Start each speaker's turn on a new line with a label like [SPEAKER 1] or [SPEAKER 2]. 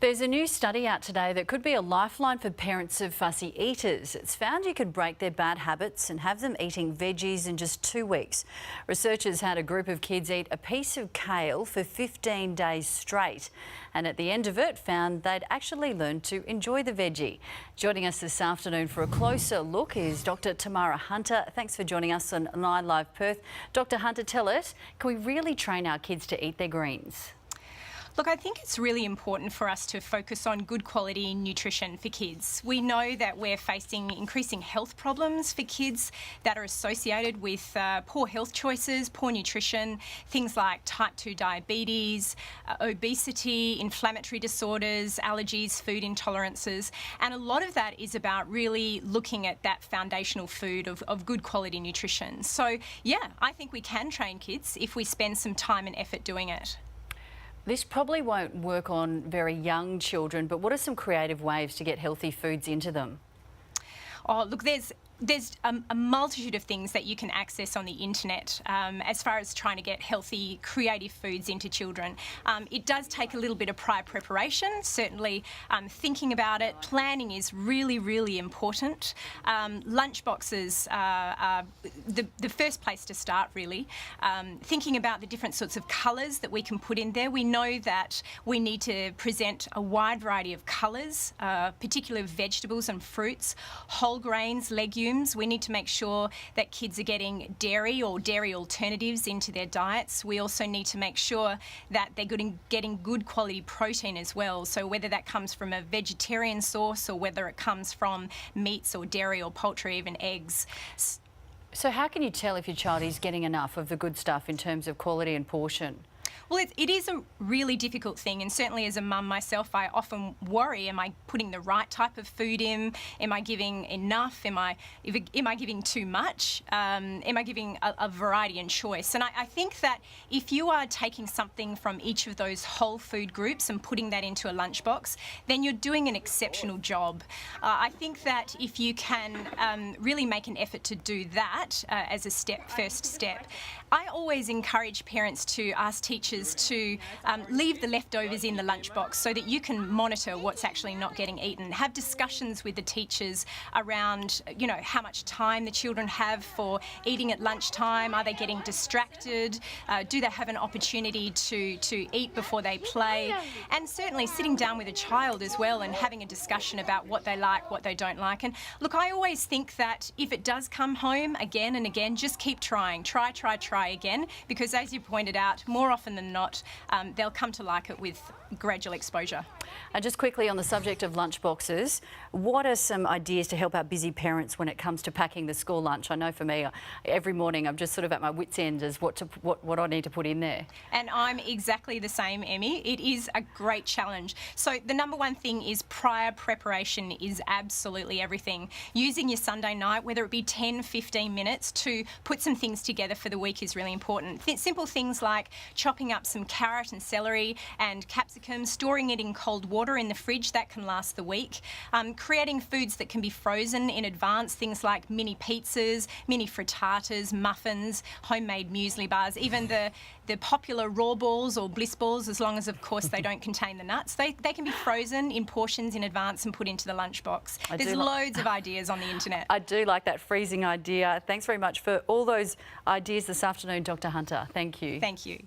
[SPEAKER 1] There's a new study out today that could be a lifeline for parents of fussy eaters. It's found you could break their bad habits and have them eating veggies in just 2 weeks. Researchers had a group of kids eat a piece of kale for 15 days straight, and at the end of it found they'd actually learned to enjoy the veggie. Joining us this afternoon for a closer look is Dr. Tamara Hunter. Thanks for joining us on Nine Live Perth. Dr. Hunter, tell us, can we really train our kids to eat their greens?
[SPEAKER 2] Look, I think it's really important for us to focus on good quality nutrition for kids. We know that we're facing increasing health problems for kids that are associated with poor health choices, poor nutrition, things like type 2 diabetes, obesity, inflammatory disorders, allergies, food intolerances. And a lot of that is about really looking at that foundational food of good quality nutrition. So, yeah, I think we can train kids if we spend some time and effort doing it.
[SPEAKER 1] This probably won't work on very young children, but what are some creative ways to get healthy foods into them?
[SPEAKER 2] Oh, look, there's a multitude of things that you can access on the internet as far as trying to get healthy, creative foods into children. It does take a little bit of prior preparation, certainly thinking about it. Planning is really, really important. Lunch boxes are the first place to start, really. Thinking about the different sorts of colours that we can put in there. We know that we need to present a wide variety of colours, particularly vegetables and fruits, whole grains, legumes. We need to make sure that kids are getting dairy or dairy alternatives into their diets. We also need to make sure that they're getting good quality protein as well. So whether that comes from a vegetarian source or whether it comes from meats or dairy or poultry, even eggs.
[SPEAKER 1] So how can you tell if your child is getting enough of the good stuff in terms of quality and portion?
[SPEAKER 2] Well, it is a really difficult thing, and certainly as a mum myself, I often worry, am I putting the right type of food in? Am I giving enough? Am I giving too much? Am I giving a variety and choice? And I think that if you are taking something from each of those whole food groups and putting that into a lunchbox, then you're doing an exceptional job. I think that if you can really make an effort to do that as a first step, I always encourage parents to ask teachers to leave the leftovers in the lunchbox so that you can monitor what's actually not getting eaten. Have discussions with the teachers around, you know, how much time the children have for eating at lunchtime. Are they getting distracted? Do they have an opportunity to eat before they play? And certainly sitting down with a child as well and having a discussion about what they like, what they don't like. And look, I always think that if it does come home again and again, just keep trying. Try again, because as you pointed out, more often than not, they'll come to like it with gradual exposure.
[SPEAKER 1] And just quickly on the subject of lunch boxes, what are some ideas to help out busy parents when it comes to packing the school lunch? I know for me, every morning I'm just sort of at my wit's end as what I need to put in there.
[SPEAKER 2] And I'm exactly the same, Emmy. It is a great challenge. So the number one thing is prior preparation is absolutely everything. Using your Sunday night, whether it be 10, 15 minutes to put some things together for the week is really important. Simple things like chopping up some carrot and celery and capsicum, storing it in cold water in the fridge, that can last the week. Creating foods that can be frozen in advance, things like mini pizzas, mini frittatas, muffins, homemade muesli bars, even the popular raw balls or bliss balls, as long as of course they don't contain the nuts. They can be frozen in portions in advance and put into the lunchbox. There's loads of ideas on the internet.
[SPEAKER 1] I do like that freezing idea. Thanks very much for all those ideas this afternoon, Dr. Hunter. Thank you.
[SPEAKER 2] Thank you.